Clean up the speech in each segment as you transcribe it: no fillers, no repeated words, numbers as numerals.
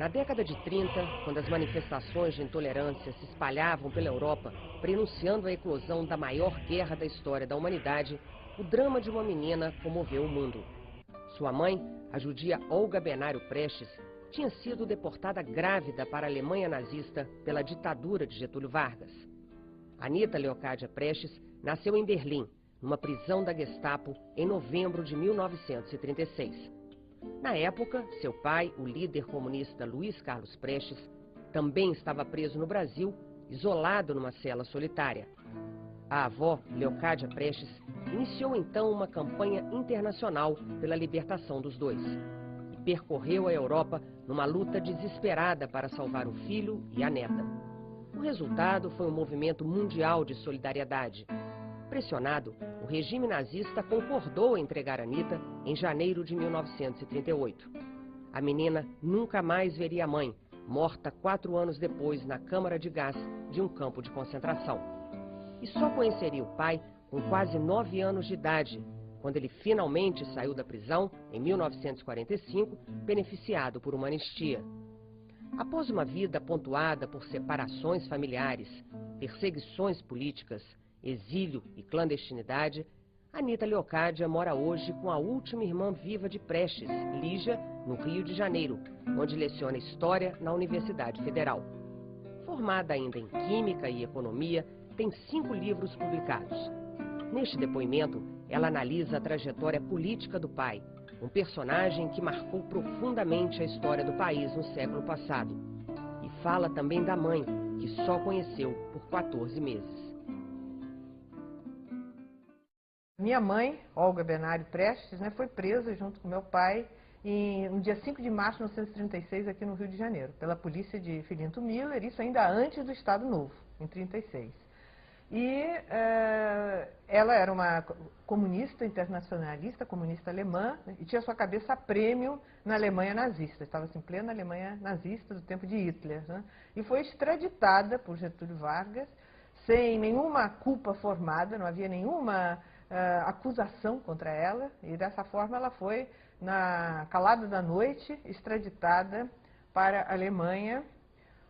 Na década de 30, quando as manifestações de intolerância se espalhavam pela Europa, prenunciando a eclosão da maior guerra da história da humanidade, o drama de uma menina comoveu o mundo. Sua mãe, a judia Olga Benário Prestes, tinha sido deportada grávida para a Alemanha nazista pela ditadura de Getúlio Vargas. Anita Leocádia Prestes nasceu em Berlim, numa prisão da Gestapo, em novembro de 1936. Na época, seu pai, o líder comunista Luiz Carlos Prestes, também estava preso no Brasil, isolado numa cela solitária. A avó, Leocádia Prestes, iniciou então uma campanha internacional pela libertação dos dois e percorreu a Europa numa luta desesperada para salvar o filho e a neta. O resultado foi um movimento mundial de solidariedade. Pressionado, o regime nazista concordou em entregar Anita em janeiro de 1938. A menina nunca mais veria a mãe, morta 4 anos depois na câmara de gás de um campo de concentração. E só conheceria o pai com quase 9 anos de idade, quando ele finalmente saiu da prisão, em 1945, beneficiado por uma anistia. Após uma vida pontuada por separações familiares, perseguições políticas, exílio e clandestinidade, Anita Leocádia mora hoje com a última irmã viva de Prestes, Lígia, no Rio de Janeiro, onde leciona História na Universidade Federal. Formada ainda em Química e Economia, tem 5 livros publicados. Neste depoimento, ela analisa a trajetória política do pai, um personagem que marcou profundamente a história do país no século passado. E fala também da mãe, que só conheceu por 14 meses. Minha mãe, Olga Benário Prestes, foi presa junto com meu pai no dia 5 de março de 1936, aqui no Rio de Janeiro, pela polícia de Filinto Miller, isso ainda antes do Estado Novo, em 1936. E ela era uma comunista internacionalista, comunista alemã, e tinha sua cabeça a prêmio na Alemanha nazista, estava em plena Alemanha nazista do tempo de Hitler, e foi extraditada por Getúlio Vargas, sem nenhuma culpa formada, não havia nenhuma acusação contra ela, e dessa forma ela foi, na calada da noite, extraditada para a Alemanha,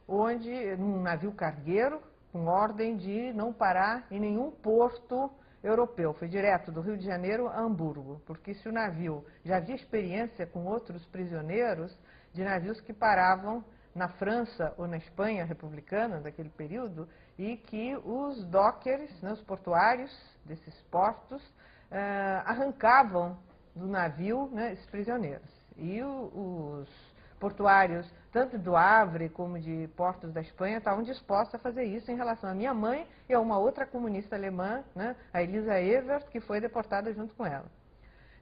onde, num navio cargueiro, com ordem de não parar em nenhum porto europeu. Foi direto do Rio de Janeiro a Hamburgo, porque se o navio já havia experiência com outros prisioneiros, de navios que paravam na França ou na Espanha republicana daquele período, e que os dockers, os portuários desses portos, arrancavam do navio esses prisioneiros. E os portuários, tanto do Havre como de portos da Espanha, estavam dispostos a fazer isso em relação à minha mãe e a uma outra comunista alemã, a Elisa Evert, que foi deportada junto com ela.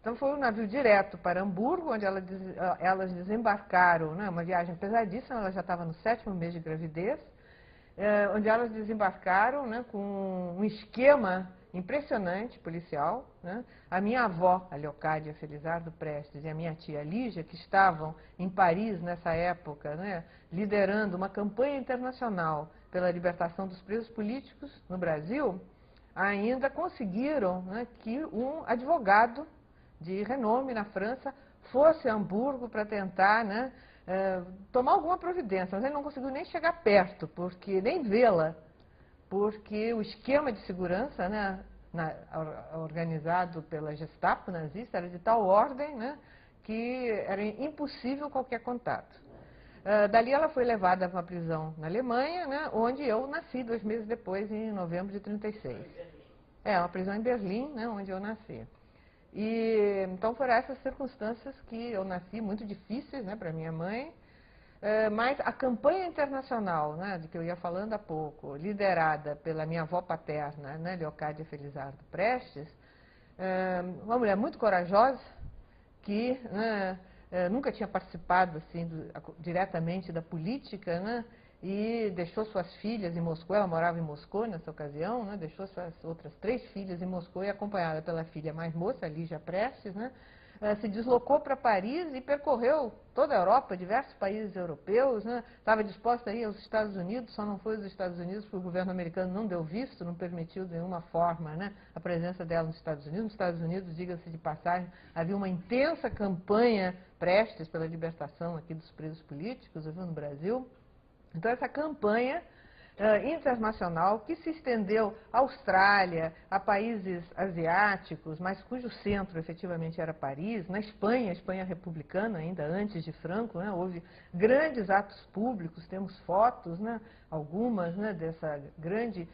Então foi um navio direto para Hamburgo, onde elas desembarcaram, uma viagem pesadíssima, ela já estava no 7º mês de gravidez, onde elas desembarcaram com um esquema impressionante, policial. A minha avó, a Leocádia Felizardo Prestes, e a minha tia Lígia, que estavam em Paris nessa época, liderando uma campanha internacional pela libertação dos presos políticos no Brasil, ainda conseguiram que um advogado de renome na França fosse a Hamburgo para tentar tomar alguma providência, mas ele não conseguiu nem chegar perto, nem vê-la, porque o esquema de segurança organizado pela Gestapo nazista era de tal ordem que era impossível qualquer contato. Dali ela foi levada para uma prisão na Alemanha, onde eu nasci 2 meses depois, em novembro de 1936. Uma prisão em Berlim, onde eu nasci. E então foram essas circunstâncias que eu nasci, muito difíceis para minha mãe, mas a campanha internacional, de que eu ia falando há pouco, liderada pela minha avó paterna, Leocádia Felizardo Prestes, uma mulher muito corajosa, que nunca tinha participado assim, diretamente da política, e deixou suas filhas em Moscou, ela morava em Moscou nessa ocasião, deixou suas outras 3 filhas em Moscou, e acompanhada pela filha mais moça, Lígia Prestes, se deslocou para Paris e percorreu toda a Europa, diversos países europeus, né? Estava disposta a ir aos Estados Unidos, só não foi aos Estados Unidos porque o governo americano não deu visto, não permitiu de nenhuma forma, né, a presença dela nos Estados Unidos. Nos Estados Unidos, diga-se de passagem, havia uma intensa campanha prestes pela libertação aqui dos presos políticos, no Brasil. Então, essa campanha internacional que se estendeu à Austrália, a países asiáticos, mas cujo centro efetivamente era Paris, na Espanha, a Espanha republicana, ainda antes de Franco, né, houve grandes atos públicos, temos fotos, né, algumas, né, dessa grande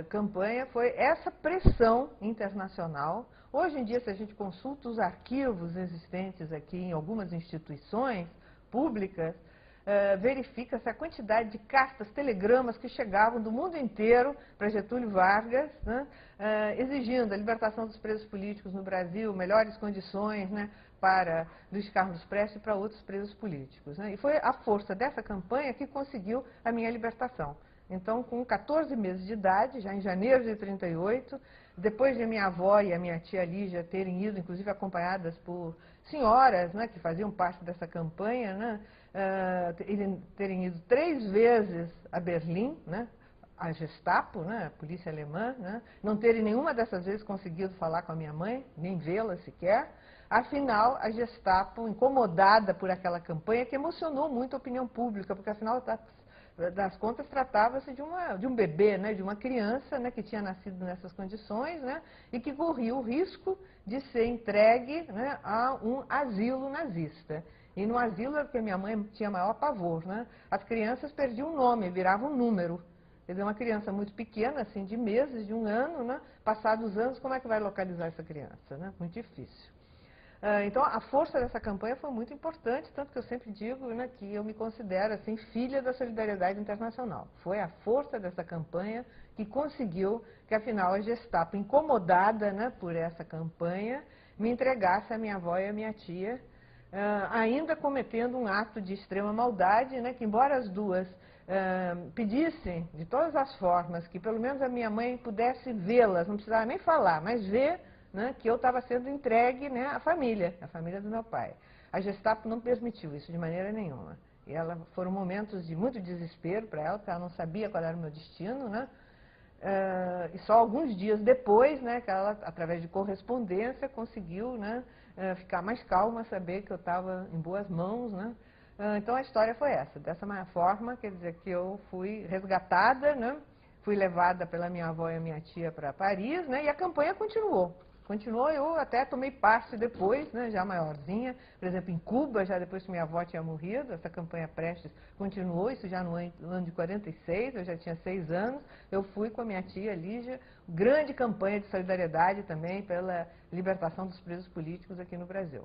campanha, foi essa pressão internacional. Hoje em dia, se a gente consulta os arquivos existentes aqui em algumas instituições públicas, verifica-se a quantidade de cartas, telegramas que chegavam do mundo inteiro para Getúlio Vargas, né, exigindo a libertação dos presos políticos no Brasil, melhores condições, né, para Luiz Carlos Prestes e para outros presos políticos, né. E foi a força dessa campanha que conseguiu a minha libertação. Então, com 14 meses de idade, já em janeiro de 38, depois de minha avó e a minha tia Lígia terem ido, inclusive acompanhadas por senhoras, né, que faziam parte dessa campanha, né, terem ido 3 vezes a Berlim, né, a Gestapo, né, a polícia alemã, né, não terem nenhuma dessas vezes conseguido falar com a minha mãe, nem vê-la sequer. Afinal, a Gestapo, incomodada por aquela campanha, que emocionou muito a opinião pública, porque afinal das contas tratava-se de um bebê, né, de uma criança, né, que tinha nascido nessas condições, né, e que corria o risco de ser entregue, né, a um asilo nazista. E no asilo era porque minha mãe tinha maior pavor, né? As crianças perdiam o nome, viravam um número. Quer dizer, uma criança muito pequena, assim, de meses, de 1 ano, né? Passados os anos, como é que vai localizar essa criança, né? Muito difícil. Então, a força dessa campanha foi muito importante, tanto que eu sempre digo, né, que eu me considero, assim, filha da solidariedade internacional. Foi a força dessa campanha que conseguiu que, afinal, a Gestapo, incomodada, né, por essa campanha, me entregasse a minha avó e a minha tia, ainda cometendo um ato de extrema maldade, né, que embora as duas pedissem de todas as formas que pelo menos a minha mãe pudesse vê-las, não precisava nem falar, mas ver, né, que eu estava sendo entregue, né, à família do meu pai. A Gestapo não permitiu isso de maneira nenhuma. E foram momentos de muito desespero para ela, porque ela não sabia qual era o meu destino, né? E só alguns dias depois, né, que ela, através de correspondência, conseguiu, né, ficar mais calma, saber que eu estava em boas mãos, né? Então a história foi essa, dessa forma, quer dizer, que eu fui resgatada, né, fui levada pela minha avó e a minha tia para Paris, né, e a campanha continuou. Continuou, eu até tomei parte depois, né, já maiorzinha, por exemplo, em Cuba, já depois que minha avó tinha morrido, essa campanha Prestes continuou, isso já no ano de 46, eu já tinha 6 anos, eu fui com a minha tia Lígia, grande campanha de solidariedade também pela libertação dos presos políticos aqui no Brasil.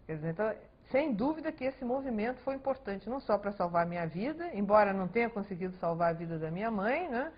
Quer dizer, então, sem dúvida que esse movimento foi importante, não só para salvar a minha vida, embora não tenha conseguido salvar a vida da minha mãe, né?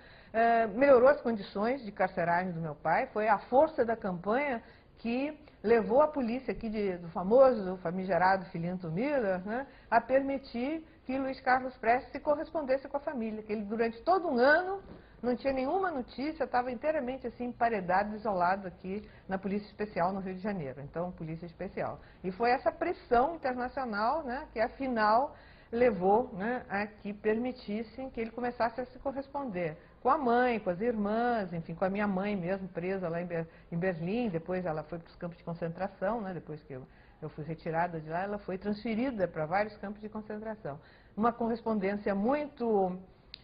Melhorou as condições de carceragem do meu pai, foi a força da campanha que levou a polícia aqui do famoso, famigerado Filinto Miller, né, a permitir que Luiz Carlos Prestes se correspondesse com a família, que ele durante todo um ano não tinha nenhuma notícia, estava inteiramente assim emparedado, isolado aqui na Polícia Especial no Rio de Janeiro, então Polícia Especial. E foi essa pressão internacional, né, que afinal levou, né, a que permitissem que ele começasse a se corresponder com a mãe, com as irmãs, enfim, com a minha mãe mesmo, presa lá em Berlim, depois ela foi para os campos de concentração, né, depois que eu fui retirada de lá, ela foi transferida para vários campos de concentração. Uma correspondência muito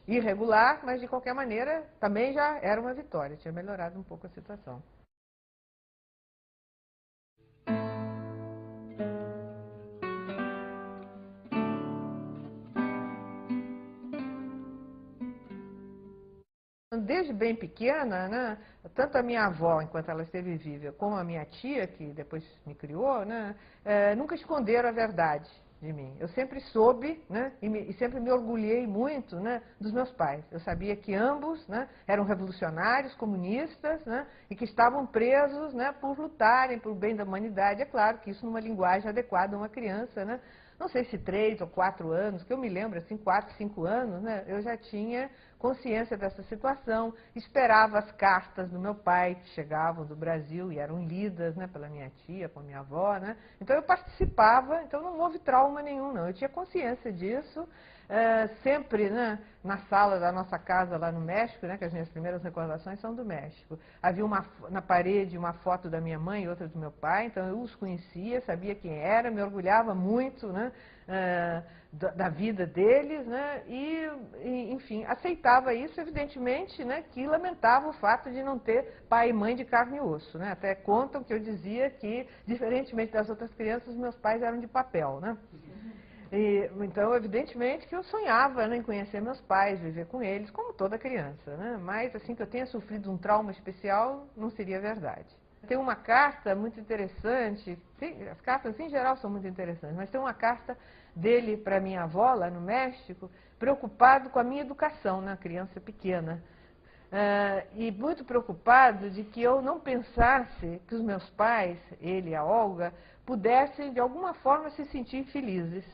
irregular, mas de qualquer maneira também já era uma vitória, tinha melhorado um pouco a situação. Desde bem pequena, né, tanto a minha avó, enquanto ela esteve viva, como a minha tia, que depois me criou, né, nunca esconderam a verdade de mim. Eu sempre soube, né, e sempre me orgulhei muito, né, dos meus pais. Eu sabia que ambos, né, eram revolucionários, comunistas, né, e que estavam presos, né, por lutarem pelo bem da humanidade. É claro que isso numa linguagem adequada a uma criança, né? Não sei se 3 ou 4 anos, que eu me lembro, assim, 4, 5 anos, né, eu já tinha consciência dessa situação, esperava as cartas do meu pai, que chegavam do Brasil e eram lidas, né, pela minha tia, com a minha avó, né? Então eu participava, então não houve trauma nenhum, não. Eu tinha consciência disso, sempre, né, na sala da nossa casa lá no México, né, que as minhas primeiras recordações são do México. Havia na parede uma foto da minha mãe e outra do meu pai, então eu os conhecia, sabia quem era, me orgulhava muito, né, da vida deles, né, enfim, aceitava isso, evidentemente, né, que lamentava o fato de não ter pai e mãe de carne e osso, né. Até contam que eu dizia que, diferentemente das outras crianças, meus pais eram de papel, né. Então, evidentemente, que eu sonhava, né, em conhecer meus pais, viver com eles, como toda criança, né? Mas, assim, que eu tenha sofrido um trauma especial, não seria verdade. Tem uma carta muito interessante, as cartas em geral são muito interessantes, mas tem uma carta dele para minha avó, lá no México, preocupado com a minha educação, né, criança pequena. E muito preocupado de que eu não pensasse que os meus pais, ele e a Olga, pudessem, de alguma forma, se sentir felizes.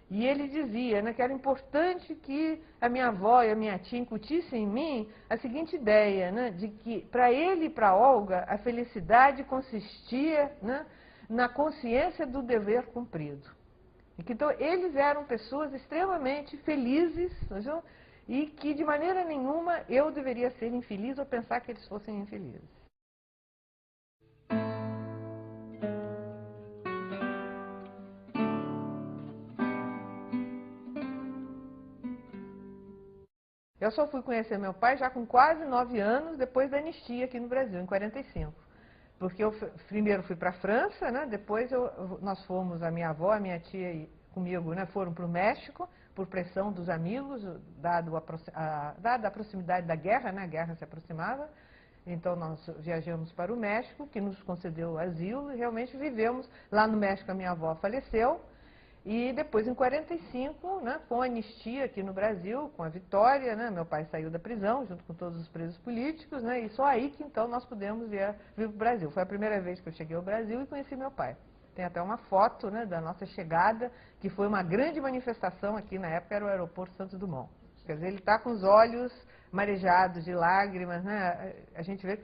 E ele dizia, né, que era importante que a minha avó e a minha tia incutissem em mim a seguinte ideia, né, de que para ele e para Olga a felicidade consistia, né, na consciência do dever cumprido. E que, então, eles eram pessoas extremamente felizes, não, e que de maneira nenhuma eu deveria ser infeliz ou pensar que eles fossem infelizes. Eu só fui conhecer meu pai já com quase 9 anos, depois da anistia aqui no Brasil, em 45. Porque eu primeiro fui para a França, né? Depois nós fomos, a minha avó, a minha tia e comigo, né, foram para o México, por pressão dos amigos, dada a proximidade da guerra, né? A guerra se aproximava. Então nós viajamos para o México, que nos concedeu asilo, e realmente vivemos. Lá no México a minha avó faleceu. E depois, em 45, né, com a anistia aqui no Brasil, com a vitória, né, meu pai saiu da prisão, junto com todos os presos políticos, né, e só aí que então nós pudemos vir para o Brasil. Foi a primeira vez que eu cheguei ao Brasil e conheci meu pai. Tem até uma foto, né, da nossa chegada, que foi uma grande manifestação aqui, na época era o aeroporto Santos Dumont. Quer dizer, ele está com os olhos marejados de lágrimas, né, a gente vê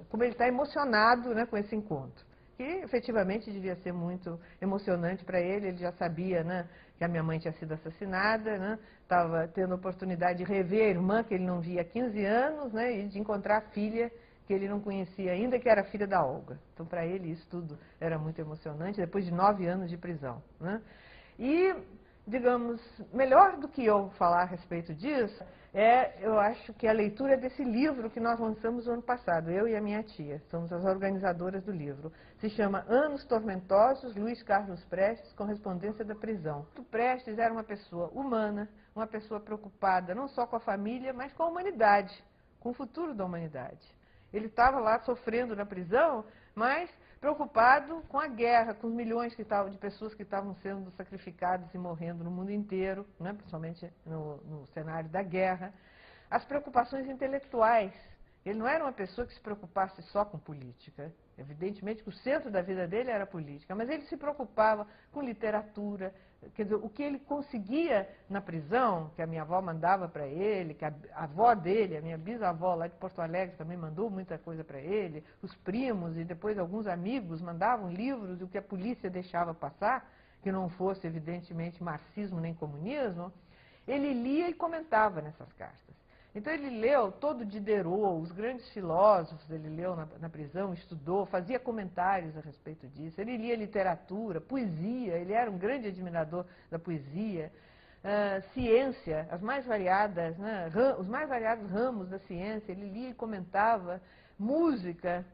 como ele está emocionado, né, com esse encontro. Que efetivamente devia ser muito emocionante para ele. Ele já sabia, né, que a minha mãe tinha sido assassinada, né, estava tendo a oportunidade de rever a irmã que ele não via há 15 anos, né, e de encontrar a filha que ele não conhecia ainda, que era filha da Olga. Então, para ele, isso tudo era muito emocionante, depois de 9 anos de prisão, né. E, digamos, melhor do que eu falar a respeito disso, eu acho que a leitura desse livro que nós lançamos no ano passado, eu e a minha tia, somos as organizadoras do livro. Se chama Anos Tormentosos, Luiz Carlos Prestes, Correspondência da Prisão. O Prestes era uma pessoa humana, uma pessoa preocupada não só com a família, mas com a humanidade, com o futuro da humanidade. Ele estava lá sofrendo na prisão, mas preocupado com a guerra, com os milhões de pessoas que estavam sendo sacrificadas e morrendo no mundo inteiro, né, principalmente no cenário da guerra. As preocupações intelectuais. Ele não era uma pessoa que se preocupasse só com política. Evidentemente que o centro da vida dele era a política, mas ele se preocupava com literatura. Quer dizer, o que ele conseguia na prisão, que a minha avó mandava para ele, que a avó dele, a minha bisavó lá de Porto Alegre também mandou muita coisa para ele, os primos e depois alguns amigos mandavam livros, e o que a polícia deixava passar, que não fosse evidentemente marxismo nem comunismo, ele lia e comentava nessas cartas. Então ele leu todo Diderot, os grandes filósofos, ele leu na prisão, estudou, fazia comentários a respeito disso. Ele lia literatura, poesia, ele era um grande admirador da poesia, ciência, as mais variadas, né, os mais variados ramos da ciência, ele lia e comentava, música.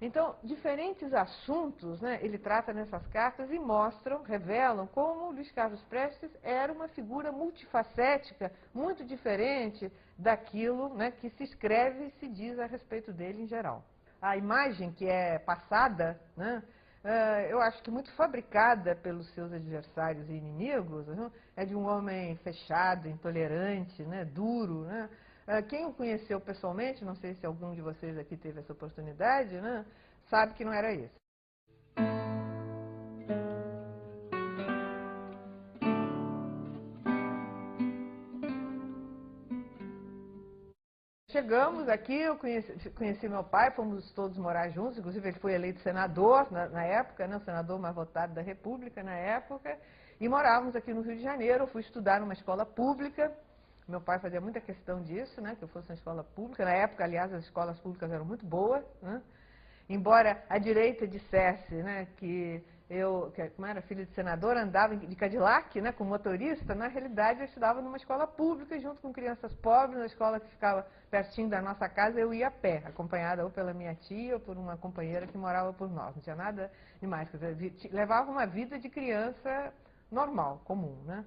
Então, diferentes assuntos, né, ele trata nessas cartas e mostram, revelam como Luiz Carlos Prestes era uma figura multifacética, muito diferente daquilo, né, que se escreve e se diz a respeito dele em geral. A imagem que é passada, né, eu acho que muito fabricada pelos seus adversários e inimigos, né, é de um homem fechado, intolerante, né, duro, né. Quem o conheceu pessoalmente, não sei se algum de vocês aqui teve essa oportunidade, né, sabe que não era isso. chegamos aqui, eu conheci meu pai, fomos todos morar juntos, inclusive ele foi eleito senador na época, né, o senador mais votado da República na época, e morávamos aqui no Rio de Janeiro. Eu fui estudar numa escola pública, meu pai fazia muita questão disso, né, que eu fosse uma escola pública. Na época, aliás, as escolas públicas eram muito boas, né? Embora a direita dissesse, né, como era filho de senador, andava de Cadillac, né, com motorista, na realidade eu estudava numa escola pública, junto com crianças pobres, na escola que ficava pertinho da nossa casa. Eu ia a pé, acompanhada ou pela minha tia ou por uma companheira que morava por nós. Não tinha nada demais, quer dizer, levava uma vida de criança normal, comum, né?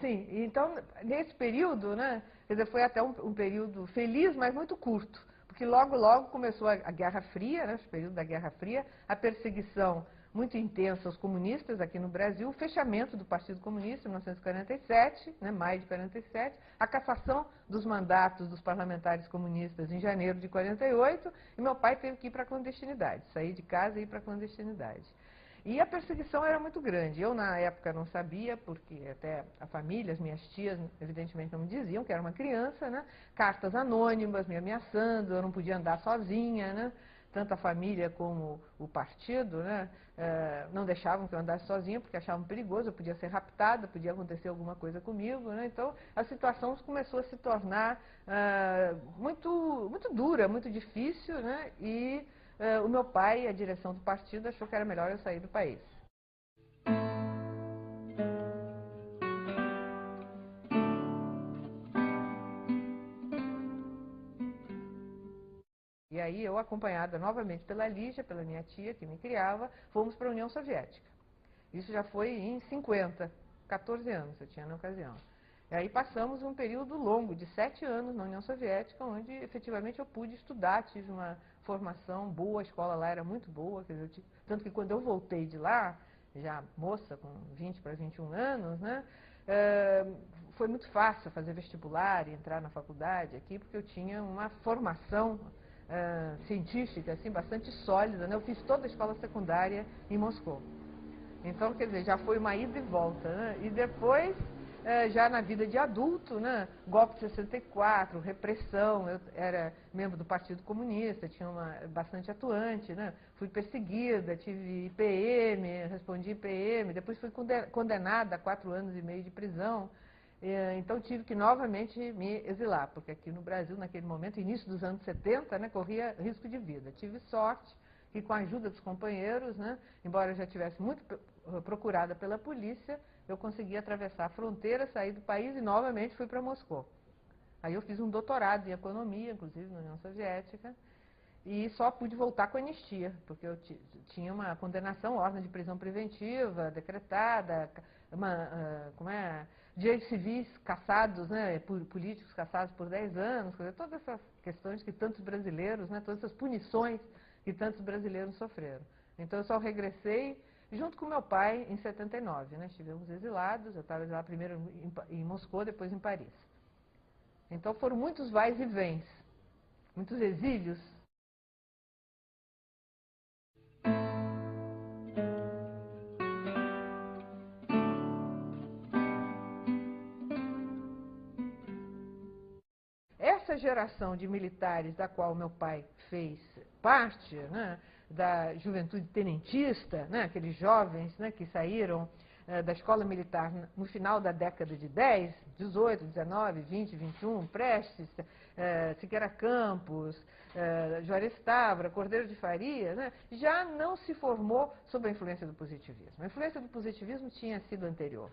Sim, então, nesse período, né, quer dizer, foi até um período feliz, mas muito curto, porque logo, logo começou a Guerra Fria, né, o período da Guerra Fria, a perseguição muito intensa aos comunistas aqui no Brasil, o fechamento do Partido Comunista em 1947, né, maio de 47, a cassação dos mandatos dos parlamentares comunistas em janeiro de 48, e meu pai teve que ir para a clandestinidade, sair de casa e ir para a clandestinidade. E a perseguição era muito grande. Eu, na época, não sabia, porque até a família, as minhas tias, evidentemente, não me diziam que era uma criança, né? Cartas anônimas me ameaçando, eu não podia andar sozinha, né? Tanto a família como o partido, né, não deixavam que eu andasse sozinha, porque achavam perigoso, eu podia ser raptada, podia acontecer alguma coisa comigo, né? Então, a situação começou a se tornar muito dura, muito difícil, né? E o meu pai e a direção do partido achou que era melhor eu sair do país. E aí eu, acompanhada novamente pela Lígia, pela minha tia que me criava, fomos para a União Soviética. Isso já foi em 50, 14 anos eu tinha na ocasião. E aí passamos um período longo, de 7 anos na União Soviética, onde efetivamente eu pude estudar, tive uma formação boa, a escola lá era muito boa, quer dizer, tanto que quando eu voltei de lá, já moça, com 20 para 21 anos, né, foi muito fácil fazer vestibular e entrar na faculdade aqui, porque eu tinha uma formação científica assim, bastante sólida, né? Eu fiz toda a escola secundária em Moscou. Então, quer dizer, já foi uma ida e volta, né? E depois, já na vida de adulto, né? Golpe de 64, repressão, eu era membro do Partido Comunista, tinha bastante atuante, né? Fui perseguida, tive IPM, respondi IPM, depois fui condenada a 4 anos e meio de prisão. Então tive que novamente me exilar, porque aqui no Brasil, naquele momento, início dos anos 70, né, corria risco de vida. Tive sorte que, com a ajuda dos companheiros, né, embora eu já tivesse muito procurada pela polícia, eu consegui atravessar a fronteira, sair do país e novamente fui para Moscou. Aí eu fiz um doutorado em economia, inclusive na União Soviética, e só pude voltar com anistia, porque eu tinha uma condenação, ordem de prisão preventiva decretada, direitos civis cassados, né, políticos cassados por 10 anos, quer dizer, todas essas questões que tantos brasileiros, né, todas essas punições que tantos brasileiros sofreram. Então eu só regressei junto com meu pai em 79, né, estivemos exilados, eu estava exilado primeiro em Moscou, depois em Paris. Então foram muitos vais e vens, muitos exílios. Essa geração de militares da qual meu pai fez parte, né, da juventude tenentista, né, aqueles jovens, né, que saíram da escola militar no final da década de 10, 18, 19, 20, 21, Prestes, Siqueira Campos, Juarez Távora, Cordeiro de Faria, né, já não se formou sob a influência do positivismo. A influência do positivismo tinha sido anterior.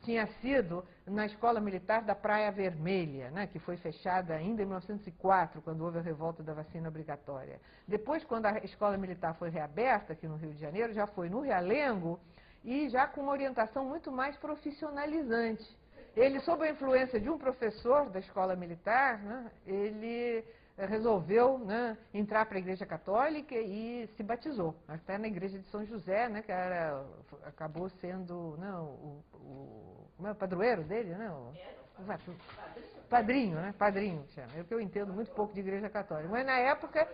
Tinha sido na Escola Militar da Praia Vermelha, né, que foi fechada ainda em 1904, quando houve a revolta da vacina obrigatória. Depois, quando a Escola Militar foi reaberta aqui no Rio de Janeiro, já foi no Realengo e já com uma orientação muito mais profissionalizante. Ele, sob a influência de um professor da Escola Militar, né, ele resolveu, né, entrar para a Igreja Católica e se batizou, até na Igreja de São José, né, que acabou sendo, não, como é o padroeiro dele, né? Padrinho, né? Padrinho, chama. Eu entendo muito pouco de Igreja Católica. Mas na época,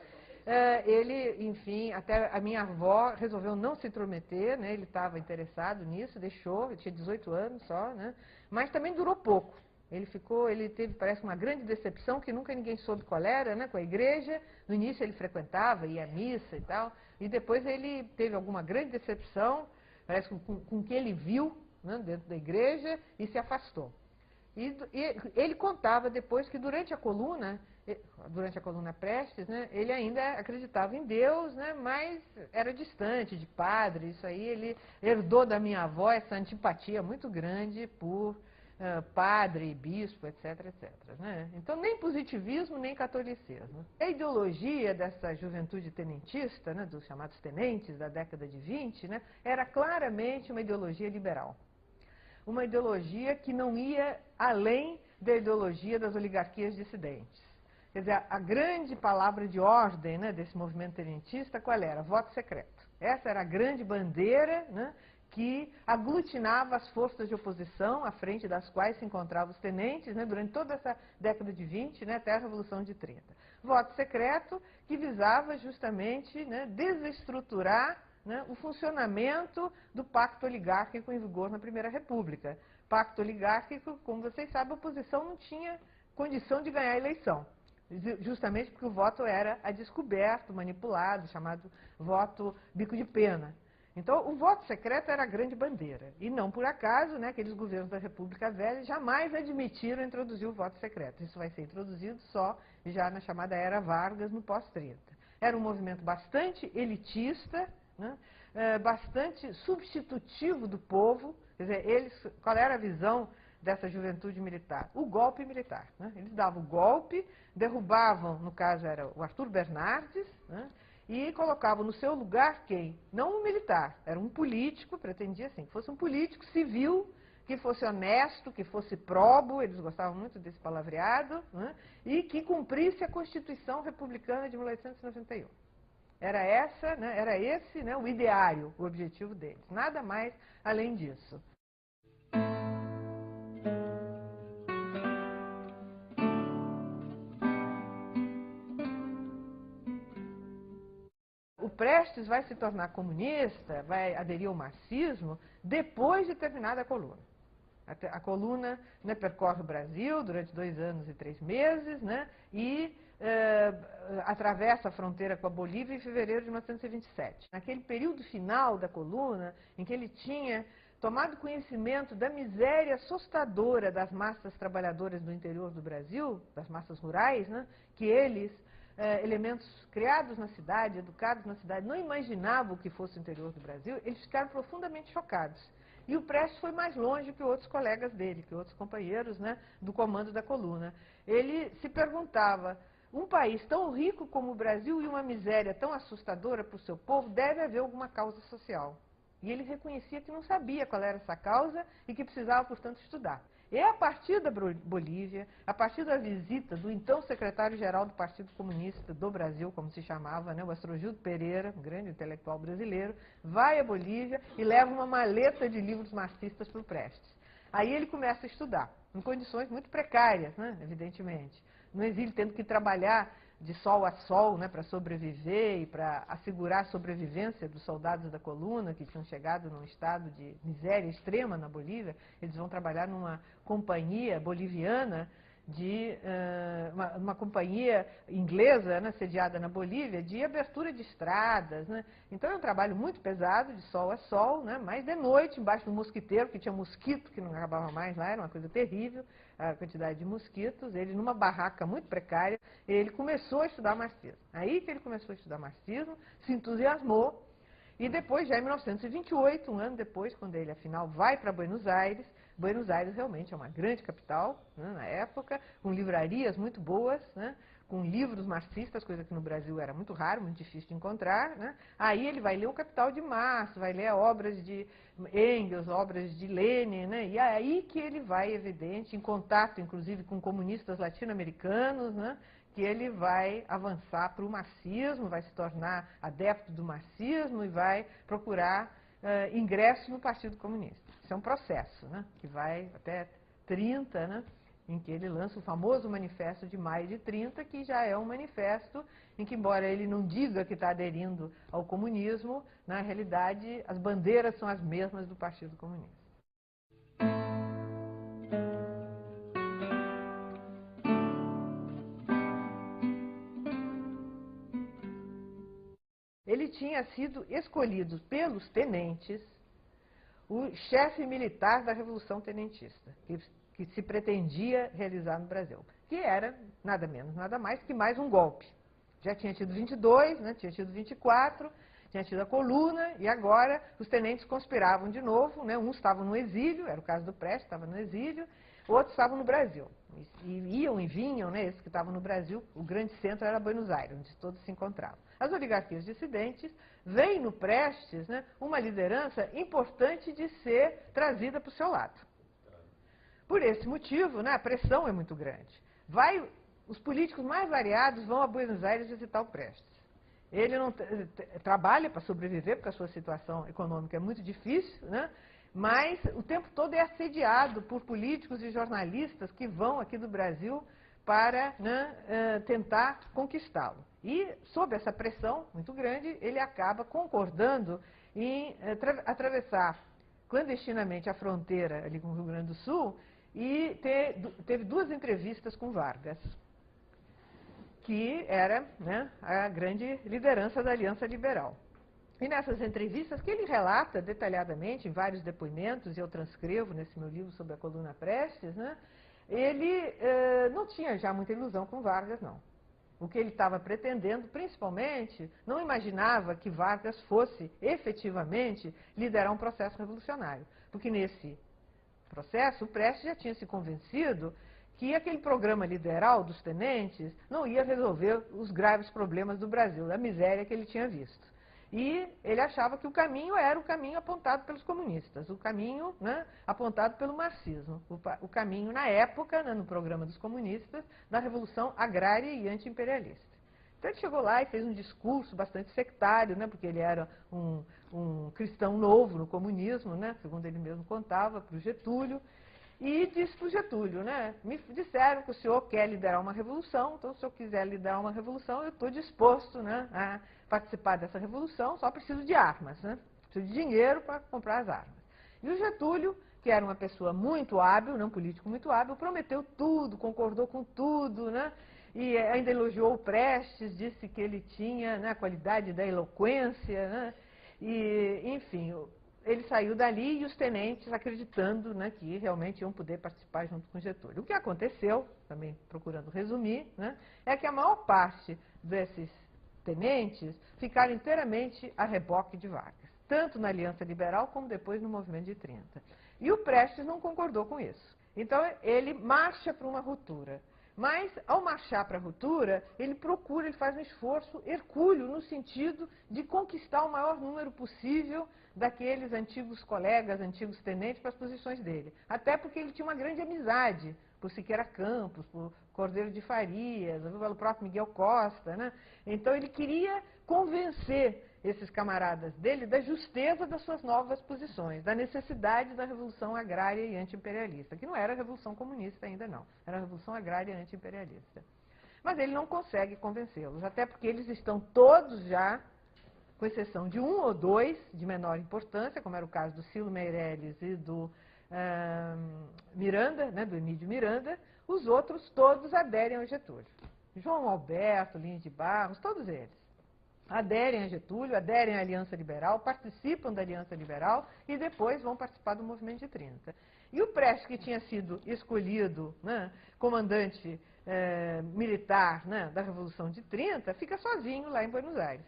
ele, enfim, até a minha avó resolveu não se intrometer, né? Ele estava interessado nisso, deixou, ele tinha 18 anos só, né? Mas também durou pouco. Ele teve, parece, uma grande decepção, que nunca ninguém soube qual era, né, com a igreja. No início ele frequentava, ia à missa e tal, e depois ele teve alguma grande decepção, parece, com o que ele viu, né, dentro da igreja, e se afastou. E ele contava depois que durante a coluna Prestes, né, ele ainda acreditava em Deus, né, mas era distante de padre. Isso aí ele herdou da minha avó, essa antipatia muito grande por padre, bispo, etc, etc. Né? Então, nem positivismo, nem catolicismo. A ideologia dessa juventude tenentista, né, dos chamados tenentes da década de 20, né, era claramente uma ideologia liberal. Uma ideologia que não ia além da ideologia das oligarquias dissidentes. Quer dizer, a grande palavra de ordem, né, desse movimento tenentista, qual era? Voto secreto. Essa era a grande bandeira, né, que aglutinava as forças de oposição, à frente das quais se encontravam os tenentes, né, durante toda essa década de 20, né, até a Revolução de 30. Voto secreto que visava justamente, né, desestruturar, né, o funcionamento do pacto oligárquico em vigor na Primeira República. Pacto oligárquico, como vocês sabem, a oposição não tinha condição de ganhar a eleição, justamente porque o voto era a descoberto, manipulado, chamado voto bico de pena. Então, o voto secreto era a grande bandeira. E não por acaso, né, aqueles governos da República Velha jamais admitiram introduzir o voto secreto. Isso vai ser introduzido só já na chamada Era Vargas, no pós-30. Era um movimento bastante elitista, né, bastante substitutivo do povo. Quer dizer, qual era a visão dessa juventude militar? O golpe militar. Né? Eles davam o golpe, derrubavam, no caso era o Arthur Bernardes, né, e colocavam no seu lugar quem? Não um militar, era um político, pretendia assim, que fosse um político civil, que fosse honesto, que fosse probo, eles gostavam muito desse palavreado, né, e que cumprisse a Constituição Republicana de 1891. Era esse, né, o ideário, o objetivo deles. Nada mais além disso. O Prestes vai se tornar comunista, vai aderir ao marxismo, depois de terminada a coluna. A coluna, né, percorre o Brasil durante 2 anos e 3 meses, né, e atravessa a fronteira com a Bolívia em fevereiro de 1927. Naquele período final da coluna, em que ele tinha tomado conhecimento da miséria assustadora das massas trabalhadoras do interior do Brasil, das massas rurais, né, que eles, elementos criados na cidade, educados na cidade, não imaginavam o que fosse o interior do Brasil, eles ficaram profundamente chocados. E o Prestes foi mais longe que outros colegas dele, que outros companheiros, né, do comando da coluna. Ele se perguntava, um país tão rico como o Brasil e uma miséria tão assustadora para o seu povo, deve haver alguma causa social. E ele reconhecia que não sabia qual era essa causa e que precisava, portanto, estudar. E a partir da Bolívia, a partir da visita do então secretário-geral do Partido Comunista do Brasil, como se chamava, né, o Astrogildo Pereira, um grande intelectual brasileiro, vai à Bolívia e leva uma maleta de livros marxistas para o Prestes. Aí ele começa a estudar, em condições muito precárias, né, evidentemente. No exílio, tendo que trabalhar de sol a sol, né, para sobreviver e para assegurar a sobrevivência dos soldados da coluna, que tinham chegado num estado de miséria extrema na Bolívia. Eles vão trabalhar numa companhia boliviana, uma companhia inglesa, né, sediada na Bolívia, de abertura de estradas. Né? Então é um trabalho muito pesado, de sol a sol, né, mas de noite, embaixo do mosquiteiro, que tinha mosquito que não acabava mais lá, era uma coisa terrível, a quantidade de mosquitos. Ele, numa barraca muito precária, ele começou a estudar marxismo. Aí que ele começou a estudar marxismo, se entusiasmou, e depois, já em 1928, um ano depois, quando ele, afinal, vai para Buenos Aires realmente é uma grande capital, né, na época, com livrarias muito boas, né, com livros marxistas, coisa que no Brasil era muito raro, muito difícil de encontrar. Né. Aí ele vai ler o Capital de Marx, vai ler obras de Engels, obras de Lenin, né, e é aí que ele vai, evidente, em contato, inclusive, com comunistas latino-americanos, né, que ele vai avançar para o marxismo, vai se tornar adepto do marxismo e vai procurar ingresso no Partido Comunista. Isso é um processo, né, que vai até 30, né, em que ele lança o famoso Manifesto de Maio de 30, que já é um manifesto em que, embora ele não diga que está aderindo ao comunismo, na realidade as bandeiras são as mesmas do Partido Comunista. Ele tinha sido escolhido pelos tenentes o chefe militar da Revolução Tenentista, que se pretendia realizar no Brasil, que era nada menos, nada mais que mais um golpe. Já tinha tido 22, né, tinha tido 24, tinha tido a coluna, e agora os tenentes conspiravam de novo, né, uns estavam no exílio, era o caso do Prestes, estava no exílio, outros estavam no Brasil. E iam e vinham, né, esses que estavam no Brasil, o grande centro era Buenos Aires, onde todos se encontravam. As oligarquias dissidentes veem no Prestes, né, uma liderança importante de ser trazida para o seu lado. Por esse motivo, né, a pressão é muito grande. Os políticos mais variados vão a Buenos Aires visitar o Prestes. Ele não trabalha para sobreviver, porque a sua situação econômica é muito difícil, né? Mas o tempo todo é assediado por políticos e jornalistas que vão aqui do Brasil para, né, tentar conquistá-lo. E, sob essa pressão muito grande, ele acaba concordando em atravessar clandestinamente a fronteira ali com o Rio Grande do Sul e teve 2 entrevistas com Vargas, que era, né, a grande liderança da Aliança Liberal. E nessas entrevistas, que ele relata detalhadamente, em vários depoimentos, e eu transcrevo nesse meu livro sobre a coluna Prestes, né, ele não tinha já muita ilusão com Vargas, não. O que ele estava pretendendo, principalmente, não imaginava que Vargas fosse, efetivamente, liderar um processo revolucionário. Porque nesse processo, o Prestes já tinha se convencido que aquele programa liberal dos tenentes não ia resolver os graves problemas do Brasil, da miséria que ele tinha visto. E ele achava que o caminho era o caminho apontado pelos comunistas, o caminho, né, apontado pelo marxismo, o caminho, na época, né, no programa dos comunistas, da revolução agrária e anti-imperialista. Então ele chegou lá e fez um discurso bastante sectário, né, porque ele era um cristão novo no comunismo, né, segundo ele mesmo contava, para o Getúlio, e disse para o Getúlio, né, me disseram que o senhor quer liderar uma revolução, então se eu quiser liderar uma revolução, eu estou disposto, né, a participar dessa revolução, só preciso de armas, né, preciso de dinheiro para comprar as armas. E o Getúlio, que era uma pessoa muito hábil, um político muito hábil, prometeu tudo, concordou com tudo, né, e ainda elogiou o Prestes, disse que ele tinha, né, a qualidade da eloquência, né, e, enfim, ele saiu dali e os tenentes acreditando, né, que realmente iam poder participar junto com Getúlio. O que aconteceu, também procurando resumir, né, é que a maior parte desses tenentes ficaram inteiramente a reboque de Vargas, tanto na Aliança Liberal como depois no Movimento de 30. E o Prestes não concordou com isso. Então ele marcha para uma ruptura. Mas, ao marchar para a ruptura, ele faz um esforço hercúleo no sentido de conquistar o maior número possível daqueles antigos colegas, antigos tenentes, para as posições dele. Até porque ele tinha uma grande amizade por Siqueira Campos, por Cordeiro de Farias, pelo próprio Miguel Costa, né? Então ele queria convencer esses camaradas dele da justeza das suas novas posições, da necessidade da revolução agrária e anti-imperialista, que não era a revolução comunista ainda não, era a revolução agrária e anti-imperialista. Mas ele não consegue convencê-los, até porque eles estão todos já, com exceção de 1 ou 2 de menor importância, como era o caso do Cilo Meirelles e do Miranda, né, do Emílio Miranda, os outros todos aderem ao Getúlio. João Alberto, Lins de Barros, todos eles aderem a Getúlio, aderem à Aliança Liberal, participam da Aliança Liberal e depois vão participar do Movimento de 30. E o Prestes, que tinha sido escolhido, né, comandante militar, né, da Revolução de 30, fica sozinho lá em Buenos Aires.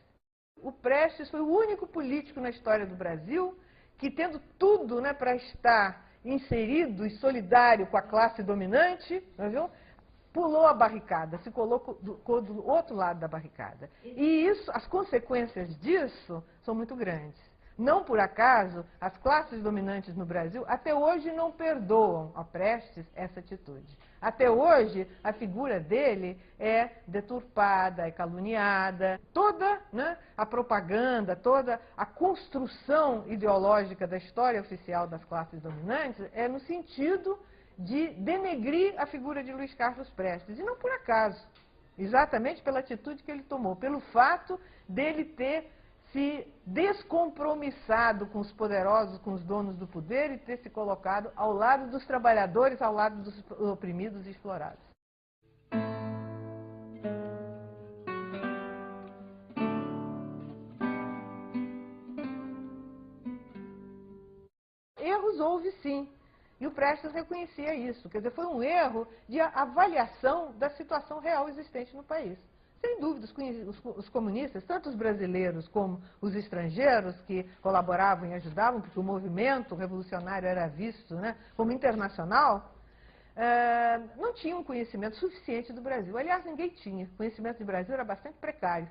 O Prestes foi o único político na história do Brasil que, tendo tudo, né, para estar inserido e solidário com a classe dominante, viu, pulou a barricada, se colocou do outro lado da barricada. E isso, as consequências disso são muito grandes. Não por acaso, as classes dominantes no Brasil até hoje não perdoam a Prestes essa atitude. Até hoje, a figura dele é deturpada, é caluniada. Toda, né, a propaganda, toda a construção ideológica da história oficial das classes dominantes é no sentido de denegrir a figura de Luiz Carlos Prestes. E não por acaso, exatamente pela atitude que ele tomou, pelo fato dele ter se descompromissado com os poderosos, com os donos do poder e ter se colocado ao lado dos trabalhadores, ao lado dos oprimidos e explorados. erros houve sim. E o Prestes reconhecia isso. Quer dizer, foi um erro de avaliação da situação real existente no país. Sem dúvida, os comunistas, tanto os brasileiros como os estrangeiros que colaboravam e ajudavam, porque o movimento revolucionário era visto, né, como internacional, não tinham conhecimento suficiente do Brasil. Aliás, ninguém tinha. O conhecimento do Brasil era bastante precário.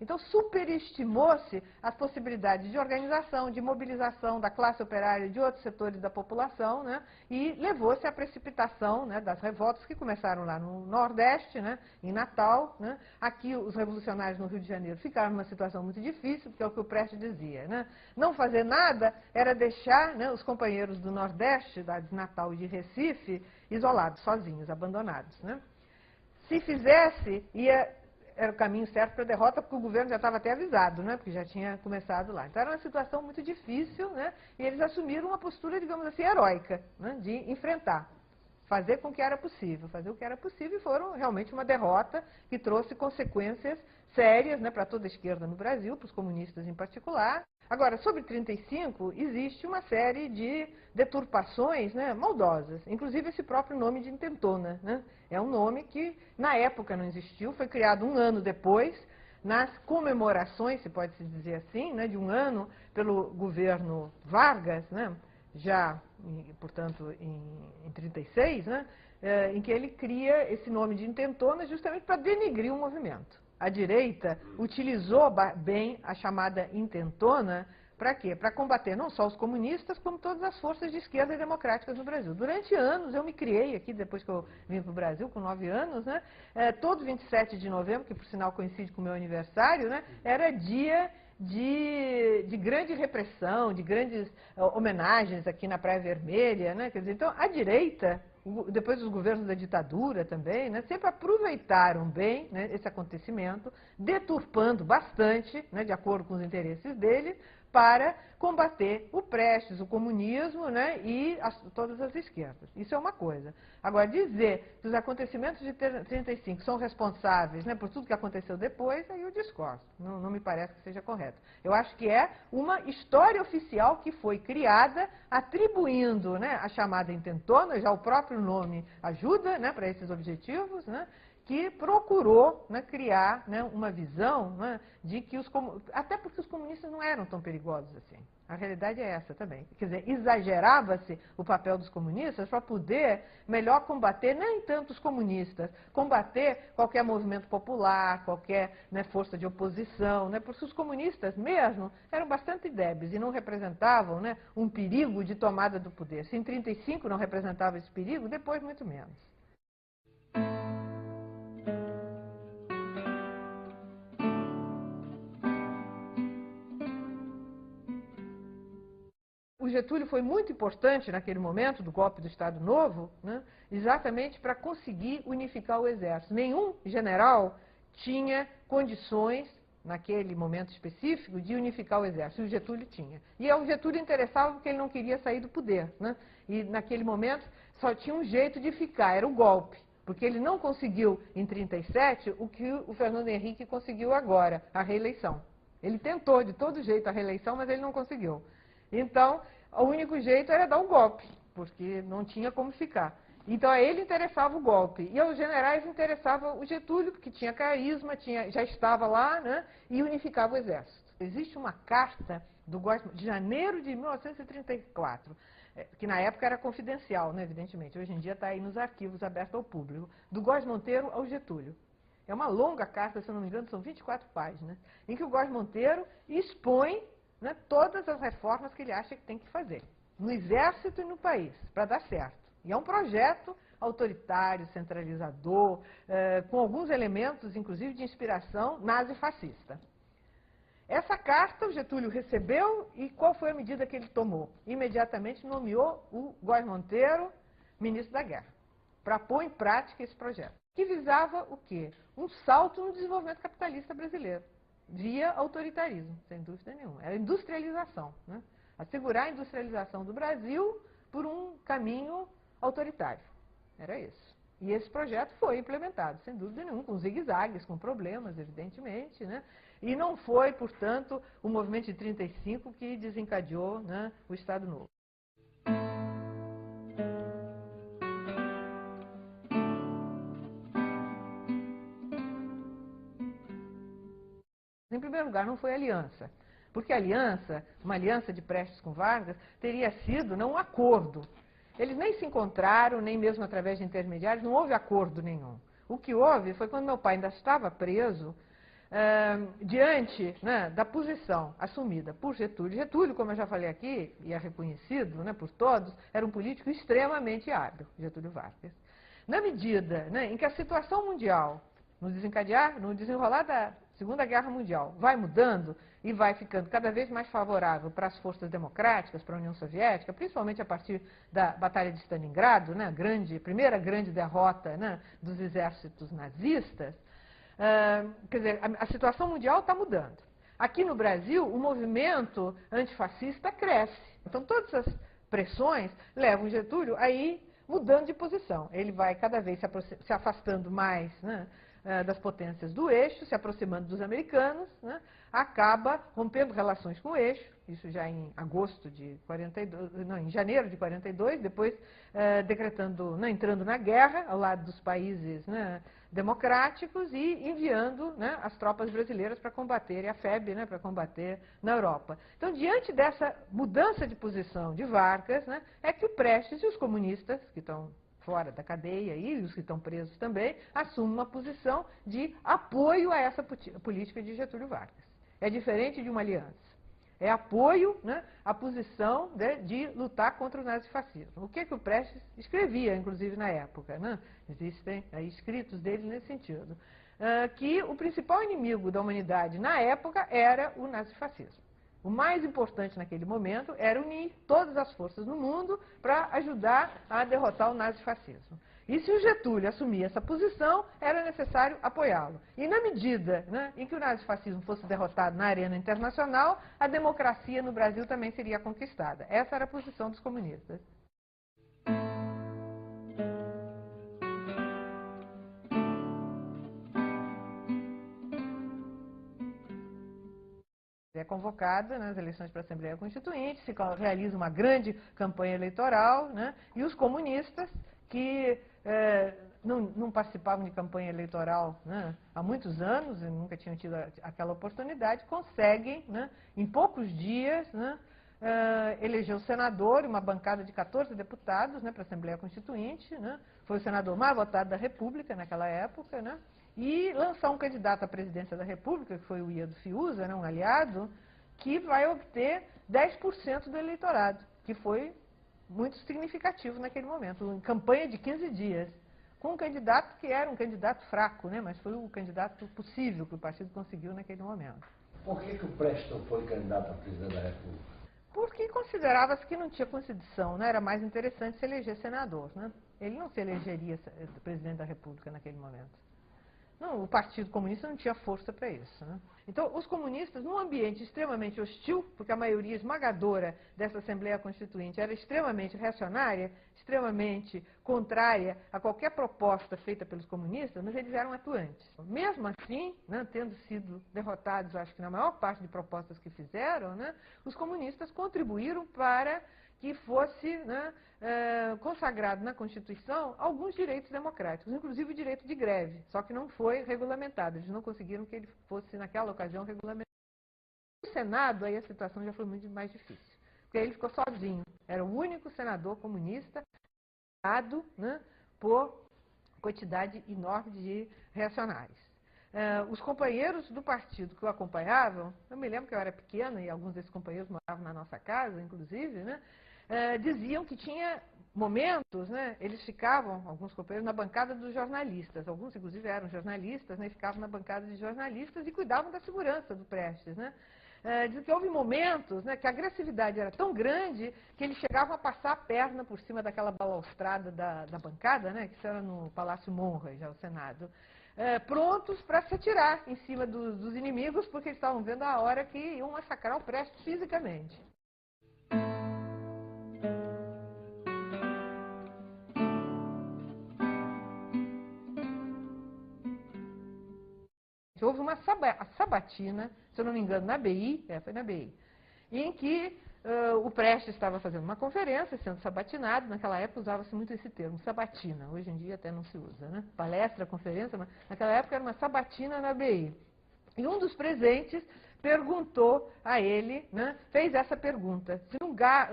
Então, superestimou-se as possibilidades de organização, de mobilização da classe operária e de outros setores da população, né, e levou-se à precipitação, né, das revoltas que começaram lá no Nordeste, né, em Natal. Né. Aqui, os revolucionários no Rio de Janeiro ficaram numa situação muito difícil, porque é o que o Prestes dizia. Né. Não fazer nada era deixar, né, os companheiros do Nordeste, de Natal e de Recife, isolados, sozinhos, abandonados. Né. Se fizesse, era o caminho certo para a derrota, porque o governo já estava até avisado, né, porque já tinha começado lá. Então, era uma situação muito difícil, né, e eles assumiram uma postura, digamos assim, heróica, né, de enfrentar, fazer com que era possível, fazer o que era possível, e foram realmente uma derrota que trouxe consequências sérias, né, para toda a esquerda no Brasil, para os comunistas em particular. Agora, sobre 35, existe uma série de deturpações, né, maldosas, inclusive esse próprio nome de intentona. Né? É um nome que, na época, não existiu, foi criado um ano depois, nas comemorações, se pode se dizer assim, né, de um ano pelo governo Vargas, né, já, portanto, em 36, né, em que ele cria esse nome de intentona justamente para denigrir o movimento. A direita utilizou bem a chamada intentona para quê? Para combater não só os comunistas, como todas as forças de esquerda e democráticas no Brasil. Durante anos, eu me criei aqui, depois que eu vim para o Brasil, com 9 anos, né, todo 27 de novembro, que por sinal coincide com o meu aniversário, né, era dia de grande repressão, de grandes homenagens aqui na Praia Vermelha. Né, quer dizer, então, a direita, depois dos governos da ditadura também, né, sempre aproveitaram bem, né, esse acontecimento, deturpando bastante, né, de acordo com os interesses dele, para combater o Prestes, o comunismo, né, e todas as esquerdas. Isso é uma coisa. Agora, dizer que os acontecimentos de 35 são responsáveis, né, por tudo que aconteceu depois, aí eu discordo. Não me parece que seja correto. Eu acho que é uma história oficial que foi criada atribuindo, né, a chamada intentona, já o próprio nome ajuda, né, para esses objetivos, né, que procurou, né, criar, né, uma visão, né, de que até porque os comunistas não eram tão perigosos assim. A realidade é essa também. Quer dizer, exagerava-se o papel dos comunistas para poder melhor combater, nem tanto os comunistas, combater qualquer movimento popular, qualquer, né, força de oposição, né, porque os comunistas mesmo eram bastante débeis e não representavam, né, um perigo de tomada do poder. Se em 35 não representava esse perigo, depois muito menos. O Getúlio foi muito importante naquele momento do golpe do Estado Novo, né, exatamente para conseguir unificar o exército. Nenhum general tinha condições, naquele momento específico, de unificar o exército. E o Getúlio tinha. E o Getúlio interessava porque ele não queria sair do poder. Né, e naquele momento só tinha um jeito de ficar, era o golpe. Porque ele não conseguiu, em 37, o que o Fernando Henrique conseguiu agora, a reeleição. Ele tentou de todo jeito a reeleição, mas ele não conseguiu. Então, o único jeito era dar um golpe, porque não tinha como ficar. Então, a ele interessava o golpe. E aos generais interessava o Getúlio, porque tinha carisma, já estava lá, né, e unificava o exército. Existe uma carta de janeiro de 1934, que na época era confidencial, né, evidentemente. Hoje em dia está aí nos arquivos abertos ao público, do Góes Monteiro ao Getúlio. É uma longa carta, se eu não me engano, são 24 páginas, em que o Góes Monteiro expõe, né, todas as reformas que ele acha que tem que fazer, no exército e no país, para dar certo. E é um projeto autoritário, centralizador, com alguns elementos, inclusive, de inspiração nazi-fascista. Essa carta o Getúlio recebeu e qual foi a medida que ele tomou? Imediatamente nomeou o Góes Monteiro ministro da Guerra, para pôr em prática esse projeto, que visava o quê? Um salto no desenvolvimento capitalista brasileiro, via autoritarismo, sem dúvida nenhuma. Era industrialização, né? Assegurar a industrialização do Brasil por um caminho autoritário. Era isso. E esse projeto foi implementado, sem dúvida nenhuma, com zigue-zagues, com problemas, evidentemente, né? E não foi, portanto, o movimento de 35 que desencadeou, né, o Estado Novo. primeiro lugar, não foi aliança. Porque a aliança, uma aliança de Prestes com Vargas, teria sido não um acordo. Eles nem se encontraram, nem mesmo através de intermediários, não houve acordo nenhum. O que houve foi quando meu pai ainda estava preso, diante, né, da posição assumida por Getúlio. Getúlio, como eu já falei aqui, e é reconhecido, né, por todos, era um político extremamente hábil, Getúlio Vargas. Na medida, né, em que a situação mundial, no desenrolar da Segunda Guerra Mundial, vai mudando e vai ficando cada vez mais favorável para as forças democráticas, para a União Soviética, principalmente a partir da Batalha de Stalingrado, né, primeira grande derrota, né, dos exércitos nazistas, quer dizer, a situação mundial está mudando. Aqui no Brasil, o movimento antifascista cresce. Então, todas essas pressões levam Getúlio a ir mudando de posição. Ele vai cada vez se afastando mais, né, das potências do eixo, se aproximando dos americanos, né, acaba rompendo relações com o eixo, isso já em agosto de 42, não, em janeiro de 42, depois decretando, né, entrando na guerra ao lado dos países, né, democráticos e enviando, né, as tropas brasileiras para combater, a FEB, né, para combater na Europa. Então, diante dessa mudança de posição de Vargas, né, é que o Prestes e os comunistas, que estão fora da cadeia e os que estão presos também, assumem uma posição de apoio a essa política de Getúlio Vargas. É diferente de uma aliança. É apoio, né, à posição de lutar contra o nazifascismo. O que o Prestes escrevia, inclusive, na época, né? Existem escritos dele nesse sentido. Que o principal inimigo da humanidade na época era o nazifascismo. O mais importante naquele momento era unir todas as forças no mundo para ajudar a derrotar o nazifascismo. E se o Getúlio assumia essa posição, era necessário apoiá-lo. E na medida, né, em que o nazifascismo fosse derrotado na arena internacional, a democracia no Brasil também seria conquistada. Essa era a posição dos comunistas. É convocada nas eleições para a Assembleia Constituinte, se realiza uma grande campanha eleitoral, né, e os comunistas, que não participavam de campanha eleitoral, né, há muitos anos e nunca tinham tido aquela oportunidade, conseguem, né, em poucos dias, né, eleger o senador e uma bancada de 14 deputados, né, para a Assembleia Constituinte, né, foi o senador mais votado da República naquela época, né, e lançar um candidato à presidência da República, que foi o Ia do Fiuza, né, um aliado, que vai obter 10% do eleitorado, que foi muito significativo naquele momento, em campanha de 15 dias, com um candidato que era um candidato fraco, né, mas foi o candidato possível que o partido conseguiu naquele momento. Por que o Prestes não foi candidato a presidente da República? Porque considerava-se que não tinha condição, né, era mais interessante se eleger senador, né? Ele não se elegeria presidente da República naquele momento. Não, o Partido Comunista não tinha força para isso, né? Então, os comunistas, num ambiente extremamente hostil, porque a maioria esmagadora dessa Assembleia Constituinte era extremamente reacionária, extremamente contrária a qualquer proposta feita pelos comunistas, mas eles eram atuantes. Mesmo assim, né, tendo sido derrotados, acho que na maior parte de propostas que fizeram, né, os comunistas contribuíram para que fosse, né, consagrado na Constituição alguns direitos democráticos, inclusive o direito de greve, só que não foi regulamentado, eles não conseguiram que ele fosse, naquela ocasião, regulamentado. No Senado, aí a situação já foi muito mais difícil, porque aí ele ficou sozinho, era o único senador comunista, né, por quantidade enorme de reacionários. Os companheiros do partido que o acompanhavam, eu me lembro que eu era pequena e alguns desses companheiros moravam na nossa casa, inclusive, né, diziam que tinha momentos, né, eles ficavam, alguns companheiros, na bancada dos jornalistas, alguns inclusive eram jornalistas, né, ficavam na bancada de jornalistas e cuidavam da segurança do Prestes, né. Dizem que houve momentos, né, que a agressividade era tão grande que eles chegavam a passar a perna por cima daquela balaustrada da bancada, né, que isso era no Palácio Monra, já o Senado, prontos para se atirar em cima dos inimigos, porque eles estavam vendo a hora que iam massacrar o Prestes fisicamente. Houve uma sabatina, se eu não me engano, na BI, foi na BI, em que o Prestes estava fazendo uma conferência, sendo sabatinado, naquela época usava-se muito esse termo, sabatina, hoje em dia até não se usa, né? Palestra, conferência, mas naquela época era uma sabatina na BI. E um dos presentes perguntou a ele, né, fez essa pergunta: se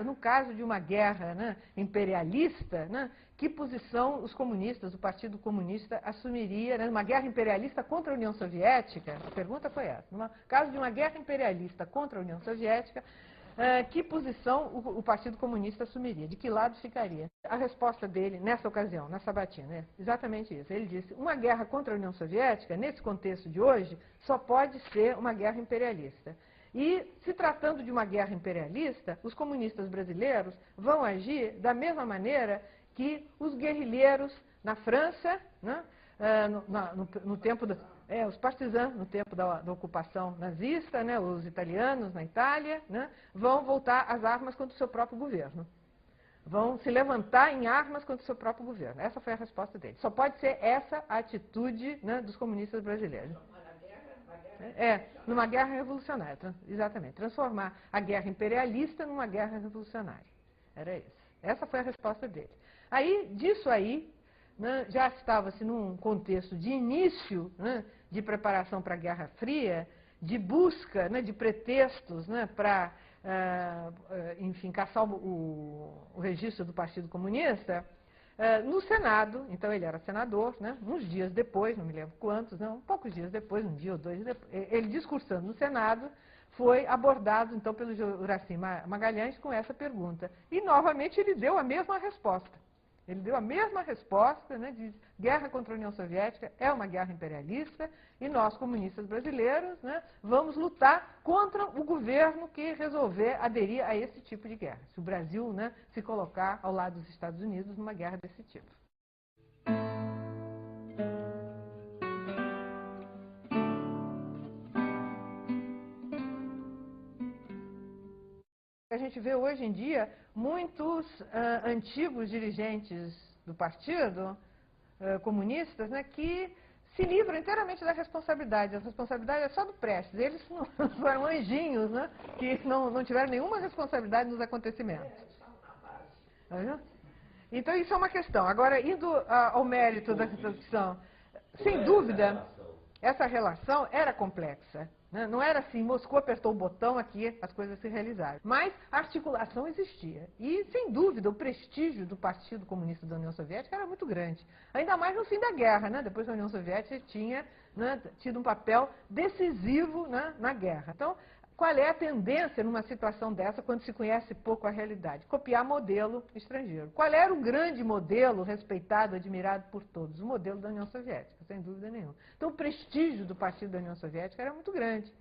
no caso de uma guerra, né, imperialista, né, que posição os comunistas, o Partido Comunista, assumiria, né, numa guerra imperialista contra a União Soviética? A pergunta foi essa: no caso de uma guerra imperialista contra a União Soviética, que posição o Partido Comunista assumiria? De que lado ficaria? A resposta dele, nessa ocasião, na sabatina, é exatamente isso. Ele disse: uma guerra contra a União Soviética, nesse contexto de hoje, só pode ser uma guerra imperialista. E, se tratando de uma guerra imperialista, os comunistas brasileiros vão agir da mesma maneira que os guerrilheiros na França, né, no tempo os partisãos no tempo da ocupação nazista, né, os italianos na Itália, né, vão voltar às armas contra o seu próprio governo. Vão se levantar em armas contra o seu próprio governo. Essa foi a resposta dele. Só pode ser essa a atitude, né, dos comunistas brasileiros. Numa guerra revolucionária, exatamente. Transformar a guerra imperialista numa guerra revolucionária. Era isso. Essa foi a resposta dele. Disso aí, né, já estava-se num contexto de início, né, de preparação para a Guerra Fria, de busca, né, de pretextos, né, para, enfim, caçar o registro do Partido Comunista, no Senado. Então ele era senador, né, uns dias depois, não me lembro quantos, não, poucos dias depois, um dia ou dois depois, ele discursando no Senado, foi abordado então pelo Juracy Magalhães com essa pergunta. E novamente ele deu a mesma resposta. Ele deu a mesma resposta, né, de guerra contra a União Soviética é uma guerra imperialista e nós, comunistas brasileiros, né, vamos lutar contra o governo que resolver aderir a esse tipo de guerra. Se o Brasil, né, se colocar ao lado dos Estados Unidos numa guerra desse tipo. A gente vê hoje em dia muitos antigos dirigentes do Partido Comunistas, né, que se livram inteiramente da responsabilidade. A responsabilidade é só do Prestes. Eles não foram anjinhos, né, que não tiveram nenhuma responsabilidade nos acontecimentos. Então isso é uma questão. Agora, indo ao mérito da questão, sem dúvida, essa relação era complexa. Não era assim, Moscou apertou o botão, aqui as coisas se realizaram. Mas a articulação existia. E, sem dúvida, o prestígio do Partido Comunista da União Soviética era muito grande. Ainda mais no fim da guerra, né? Depois a União Soviética tinha, né, tido um papel decisivo, né, na guerra. Então, qual é a tendência numa situação dessa, quando se conhece pouco a realidade? Copiar modelo estrangeiro. Qual era o grande modelo respeitado, admirado por todos? O modelo da União Soviética, sem dúvida nenhuma. Então, o prestígio do Partido da União Soviética era muito grande.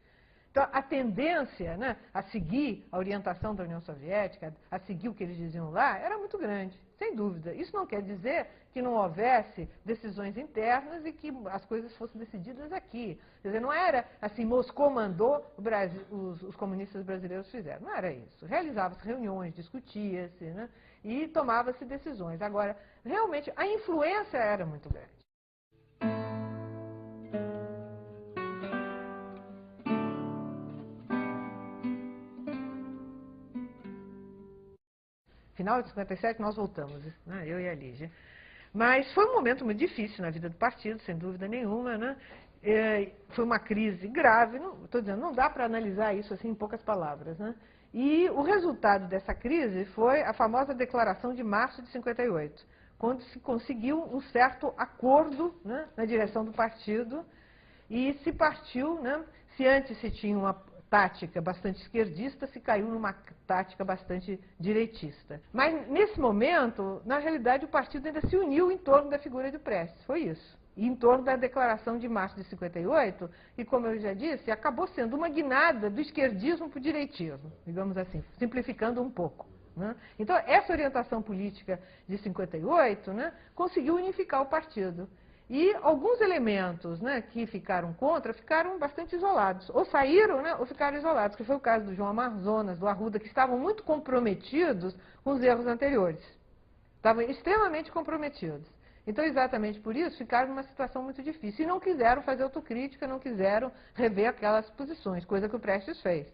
Então, a tendência, né, a seguir a orientação da União Soviética, a seguir o que eles diziam lá, era muito grande, sem dúvida. Isso não quer dizer que não houvesse decisões internas e que as coisas fossem decididas aqui. Quer dizer, não era assim, Moscou mandou, os comunistas brasileiros fizeram. Não era isso. Realizavam-se reuniões, discutia-se, né, e tomava-se decisões. Agora, realmente, a influência era muito grande. Final de 57 nós voltamos, né, eu e a Lígia. Mas foi um momento muito difícil na vida do partido, sem dúvida nenhuma, né? Foi uma crise grave, estou dizendo, não dá para analisar isso assim em poucas palavras, né? E o resultado dessa crise foi a famosa declaração de março de 58, quando se conseguiu um certo acordo, né, na direção do partido e se partiu, né, se antes se tinha uma tática bastante esquerdista, se caiu numa tática bastante direitista. Mas, nesse momento, na realidade, o partido ainda se uniu em torno da figura de Prestes, foi isso. E em torno da declaração de março de 58, e, como eu já disse, acabou sendo uma guinada do esquerdismo para o direitismo, digamos assim, simplificando um pouco, né? Então, essa orientação política de 58, né, conseguiu unificar o partido. E alguns elementos, né, que ficaram contra, ficaram bastante isolados. Ou saíram, né, ou ficaram isolados, que foi o caso do João Amazonas, do Arruda, que estavam muito comprometidos com os erros anteriores. Estavam extremamente comprometidos. Então, exatamente por isso, ficaram numa situação muito difícil. E não quiseram fazer autocrítica, não quiseram rever aquelas posições, coisa que o Prestes fez.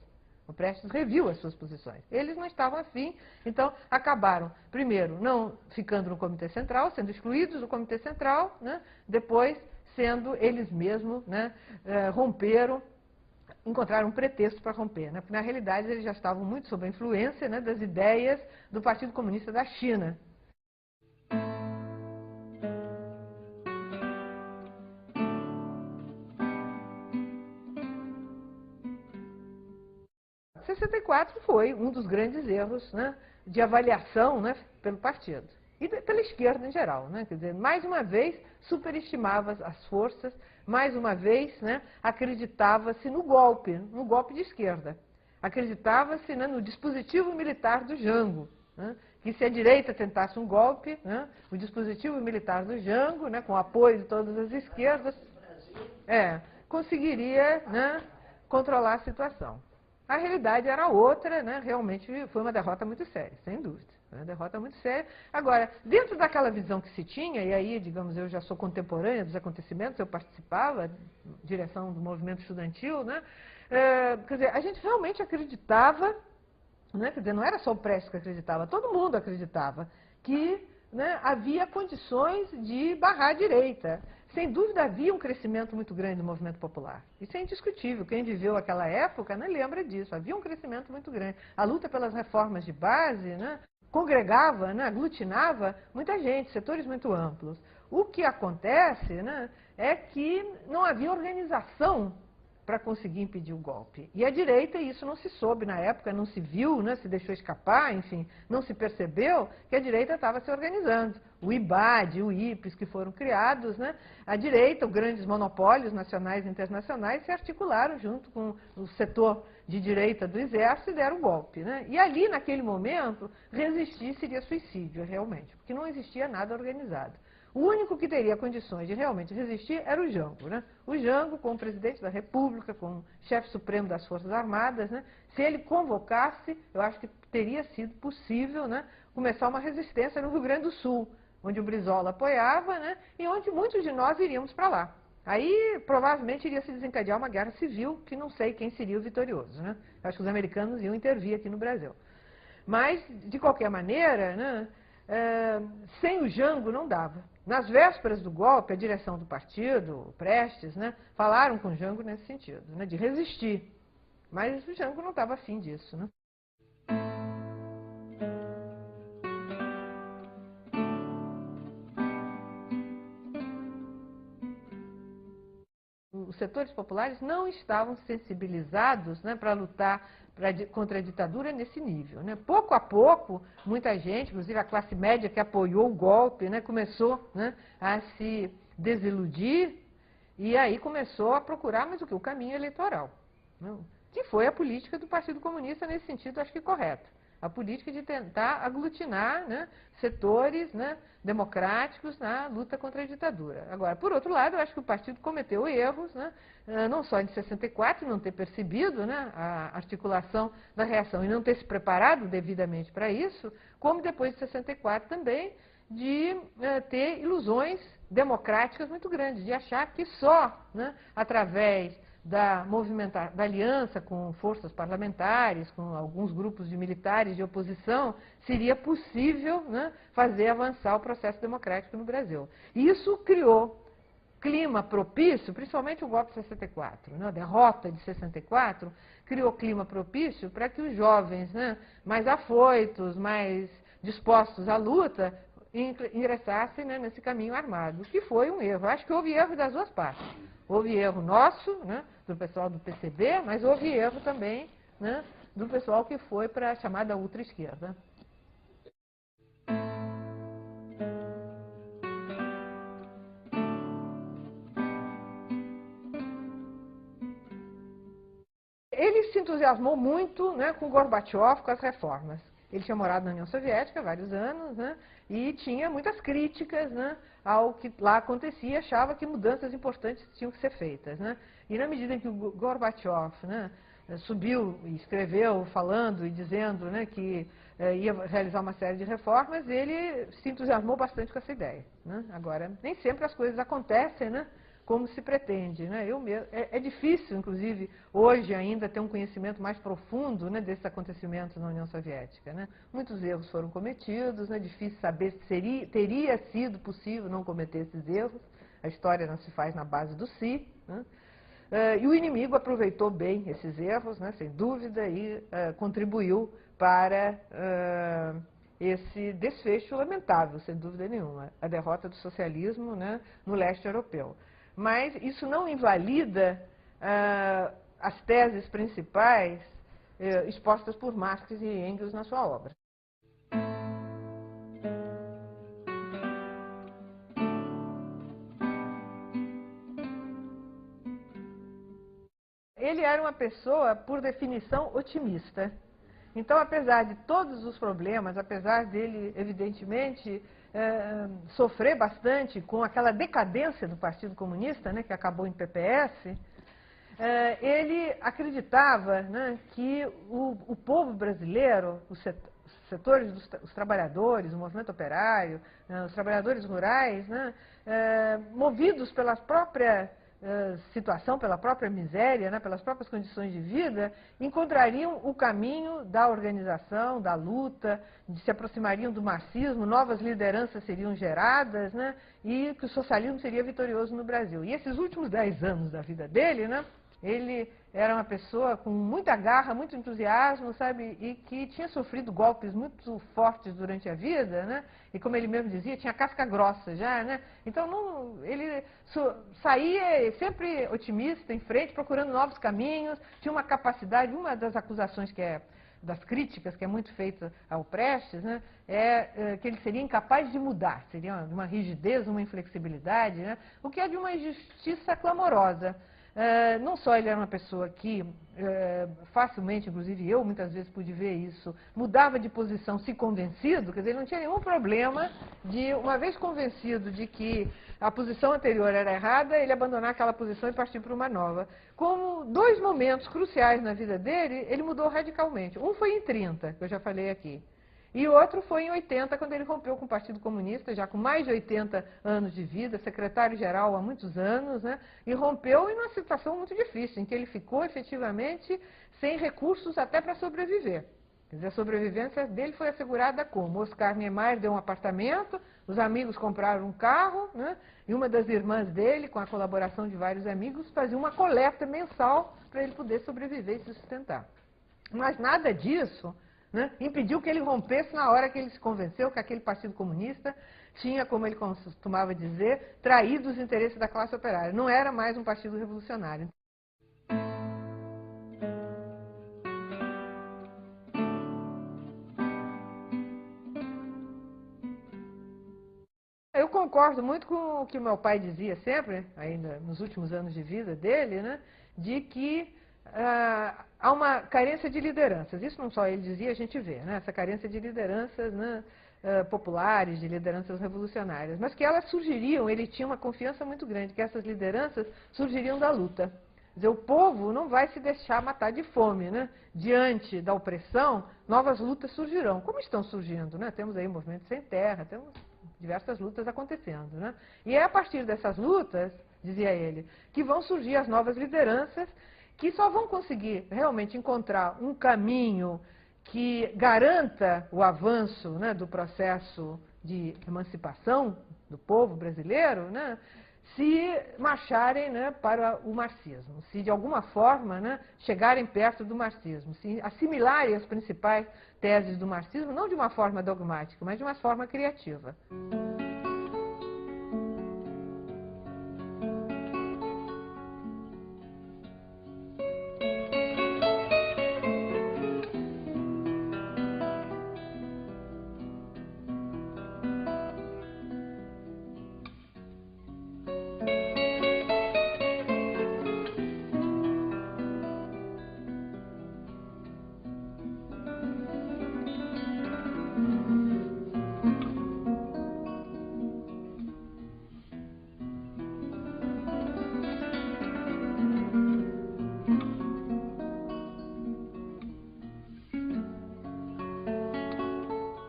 O Prestes reviu as suas posições. Eles não estavam afim, então acabaram, primeiro, não ficando no Comitê Central, sendo excluídos do Comitê Central, né? Depois, sendo eles mesmos, né, romperam encontraram um pretexto para romper, né? Porque, na realidade, eles já estavam muito sob a influência, né, das ideias do Partido Comunista da China. Em 64 foi um dos grandes erros, né, de avaliação, né, pelo partido e pela esquerda em geral, né? Quer dizer, mais uma vez superestimava as forças, mais uma vez, né, acreditava-se no golpe de esquerda, acreditava-se, né, no dispositivo militar do Jango, né, que se a direita tentasse um golpe, né, o dispositivo militar do Jango, né, com o apoio de todas as esquerdas, conseguiria, né, controlar a situação. A realidade era outra, né? Realmente foi uma derrota muito séria, sem dúvida. Uma derrota muito séria. Agora, dentro daquela visão que se tinha, e aí, digamos, eu já sou contemporânea dos acontecimentos, eu participava, direção do movimento estudantil, né? Quer dizer, a gente realmente acreditava, né? Quer dizer, não era só o Prestes que acreditava, todo mundo acreditava que, né, havia condições de barrar a direita. Sem dúvida havia um crescimento muito grande do movimento popular. Isso é indiscutível. Quem viveu aquela época, né, lembra disso. Havia um crescimento muito grande. A luta pelas reformas de base, né, congregava, né, aglutinava muita gente, setores muito amplos. O que acontece, né, é que não havia organização para conseguir impedir o golpe. E a direita, isso não se soube na época, não se viu, né, se deixou escapar, enfim, não se percebeu que a direita estava se organizando. O IBAD, o IPES, que foram criados, né, a direita, os grandes monopólios nacionais e internacionais, se articularam junto com o setor de direita do Exército e deram o golpe, né? E ali, naquele momento, resistir seria suicídio, realmente, porque não existia nada organizado. O único que teria condições de realmente resistir era o Jango, né? O Jango, como presidente da República, como chefe supremo das Forças Armadas, né? Se ele convocasse, eu acho que teria sido possível, né, começar uma resistência no Rio Grande do Sul, onde o Brizola apoiava, né, e onde muitos de nós iríamos para lá. Aí, provavelmente, iria se desencadear uma guerra civil, que não sei quem seria o vitorioso, né? Eu acho que os americanos iam intervir aqui no Brasil. Mas, de qualquer maneira, né, sem o Jango não dava. Nas vésperas do golpe, a direção do partido, o Prestes, né, falaram com o Jango nesse sentido, né, de resistir. Mas o Jango não estava afim disso, né? Os setores populares não estavam sensibilizados, né, para lutar contra a ditadura nesse nível, né? Pouco a pouco, muita gente, inclusive a classe média que apoiou o golpe, né, começou, né, a se desiludir e aí começou a procurar mais o que? O caminho eleitoral, né? Que foi a política do Partido Comunista nesse sentido, acho que correta. A política de tentar aglutinar, né, setores, né, democráticos na luta contra a ditadura. Agora, por outro lado, eu acho que o partido cometeu erros, né, não só em 64, não ter percebido, né, a articulação da reação e não ter se preparado devidamente para isso, como depois de 64 também, de ter ilusões democráticas muito grandes, de achar que só, né, através da aliança com forças parlamentares, com alguns grupos de militares de oposição, seria possível, né, fazer avançar o processo democrático no Brasil. E isso criou clima propício, principalmente o golpe de 64, né, a derrota de 64, criou clima propício para que os jovens, né, mais afoitos, mais dispostos à luta, ingressassem, né, nesse caminho armado, que foi um erro. Acho que houve erro das duas partes. Houve erro nosso, né, do pessoal do PCB, mas houve erro também, né, do pessoal que foi para a chamada ultra-esquerda. Ele se entusiasmou muito, né, com Gorbachev, com as reformas. Ele tinha morado na União Soviética há vários anos, né, e tinha muitas críticas, né, ao que lá acontecia, achava que mudanças importantes tinham que ser feitas, né. E na medida em que o Gorbachev, né, subiu e escreveu, falando e dizendo, né, que ia realizar uma série de reformas, ele se entusiasmou bastante com essa ideia, né. Agora, nem sempre as coisas acontecem, né, como se pretende, né? É difícil, inclusive, hoje ainda ter um conhecimento mais profundo, né, desses acontecimentos na União Soviética, né? Muitos erros foram cometidos, é difícil saber se teria sido possível não cometer esses erros. A história não se faz na base do si, né? E o inimigo aproveitou bem esses erros, né, sem dúvida, e contribuiu para esse desfecho lamentável, sem dúvida nenhuma, a derrota do socialismo, né, no leste europeu. Mas isso não invalida as teses principais expostas por Marx e Engels na sua obra. Ele era uma pessoa, por definição, otimista. Então, apesar de todos os problemas, apesar dele, evidentemente, sofrer bastante com aquela decadência do Partido Comunista, né, que acabou em PPS, ele acreditava, né, que o povo brasileiro, os setores os trabalhadores, o movimento operário, os trabalhadores rurais, né, movidos pela própria situação, pela própria miséria, né, pelas próprias condições de vida, encontrariam o caminho da organização, da luta, se aproximariam do marxismo, novas lideranças seriam geradas, né, e que o socialismo seria vitorioso no Brasil. E esses últimos 10 anos da vida dele, né, ele era uma pessoa com muita garra, muito entusiasmo, sabe, e que tinha sofrido golpes muito fortes durante a vida, né, e como ele mesmo dizia, tinha casca grossa já, né, então ele saía sempre otimista, em frente, procurando novos caminhos, tinha uma capacidade, uma das acusações das críticas que é muito feita ao Prestes, né, que ele seria incapaz de mudar, seria uma rigidez, uma inflexibilidade, né, o que é de uma injustiça clamorosa. Não só ele era uma pessoa que facilmente, inclusive eu muitas vezes pude ver isso, mudava de posição se convencido, quer dizer, ele não tinha nenhum problema de, uma vez convencido de que a posição anterior era errada, ele abandonar aquela posição e partir para uma nova. Como 2 momentos cruciais na vida dele, ele mudou radicalmente. Um foi em 30, que eu já falei aqui. E o outro foi em 80, quando ele rompeu com o Partido Comunista, já com mais de 80 anos de vida, secretário-geral há muitos anos, né, e rompeu em uma situação muito difícil, em que ele ficou efetivamente sem recursos até para sobreviver. Quer dizer, a sobrevivência dele foi assegurada como? Oscar Niemeyer deu um apartamento, os amigos compraram um carro, né, e uma das irmãs dele, com a colaboração de vários amigos, fazia uma coleta mensal para ele poder sobreviver e se sustentar. Mas nada disso, né, impediu que ele rompesse na hora que ele se convenceu que aquele Partido Comunista tinha, como ele costumava dizer, traído os interesses da classe operária. Não era mais um partido revolucionário. Eu concordo muito com o que meu pai dizia sempre, ainda nos últimos anos de vida dele, né, de que há uma carência de lideranças. Isso não só ele dizia, a gente vê, né, essa carência de lideranças, né, populares, de lideranças revolucionárias, mas que elas surgiriam, ele tinha uma confiança muito grande, que essas lideranças surgiriam da luta. Quer dizer, o povo não vai se deixar matar de fome, né? Diante da opressão, novas lutas surgirão. Como estão surgindo, né? Temos aí o movimento sem terra, temos diversas lutas acontecendo, né? E é a partir dessas lutas, dizia ele, que vão surgir as novas lideranças, que só vão conseguir realmente encontrar um caminho que garanta o avanço, né, do processo de emancipação do povo brasileiro, né, se marcharem, né, para o marxismo, se de alguma forma, né, chegarem perto do marxismo, se assimilarem as principais teses do marxismo, não de uma forma dogmática, mas de uma forma criativa.